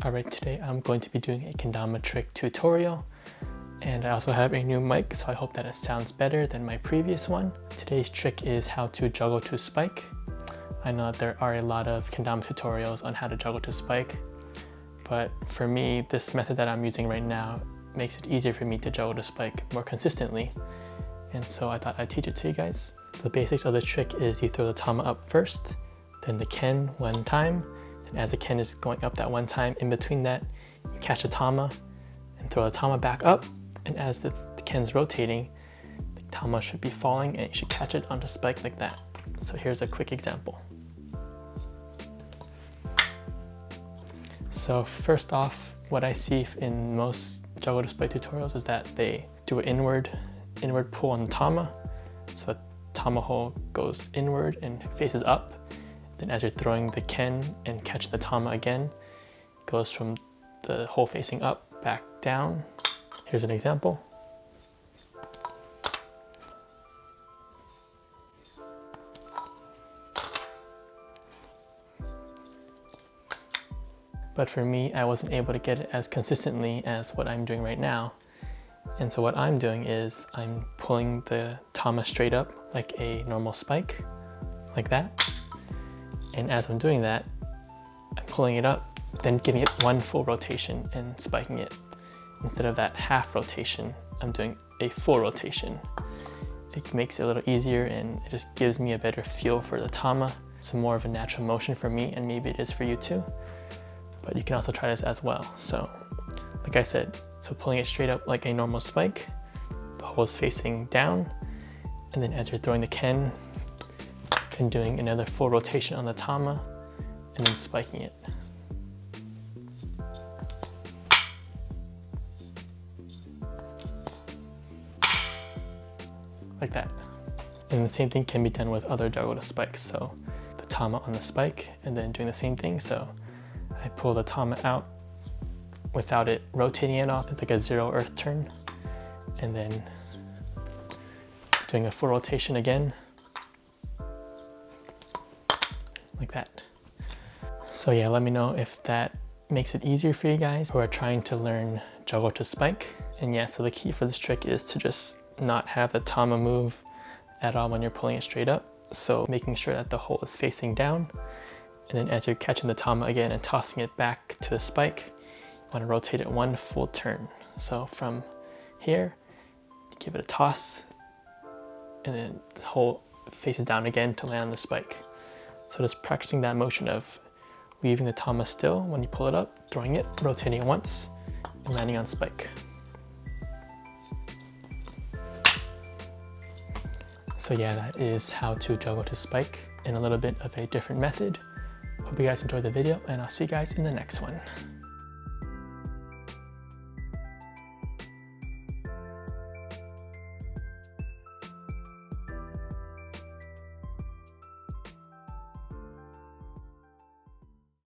Alright, today I'm going to be doing a kendama trick tutorial, and I also have a new mic, so I hope that it sounds better than my previous one. Today's trick is how to juggle to spike. I know that there are a lot of kendama tutorials on how to juggle to spike, but for me, this method that I'm using right now makes it easier for me to juggle to spike more consistently, and so I thought I'd teach it to you guys. The basics of the trick is you throw the tama up first, then the ken one time. As the ken is going up that one time, in between that, you catch the tama and throw the tama back up. And as the ken's rotating, the tama should be falling and you should catch it onto spike like that. So here's a quick example. So first off, what I see in most juggle to spike tutorials is that they do an inward pull on the tama. So the tama hole goes inward and faces up. Then as you're throwing the ken and catching the tama again, it goes from the hole facing up, back down. Here's an example. But for me, I wasn't able to get it as consistently as what I'm doing right now. And so what I'm doing is I'm pulling the tama straight up like a normal spike, like that. And as I'm doing that, I'm pulling it up, then giving it one full rotation and spiking it. Instead of that half rotation, I'm doing a full rotation. It makes it a little easier and it just gives me a better feel for the tama. It's more of a natural motion for me, and maybe it is for you too. But you can also try this as well. So, like I said, so pulling it straight up like a normal spike, the hole is facing down, and then as you're throwing the ken, and doing another full rotation on the tama and then spiking it. Like that. And the same thing can be done with other juggle to spikes. So the tama on the spike and then doing the same thing. So I pull the tama out without it rotating it off. It's like a zero earth turn. And then doing a full rotation again. Like that. So yeah, let me know if that makes it easier for you guys who are trying to learn juggle to spike. And yeah, so the key for this trick is to just not have the tama move at all when you're pulling it straight up. So making sure that the hole is facing down. And then as you're catching the tama again and tossing it back to the spike, you want to rotate it one full turn. So from here, you give it a toss, and then the hole faces down again to land on the spike. So just practicing that motion of leaving the tama still when you pull it up, throwing it, rotating it once, and landing on spike. So yeah, that is how to juggle to spike in a little bit of a different method. Hope you guys enjoyed the video, and I'll see you guys in the next one.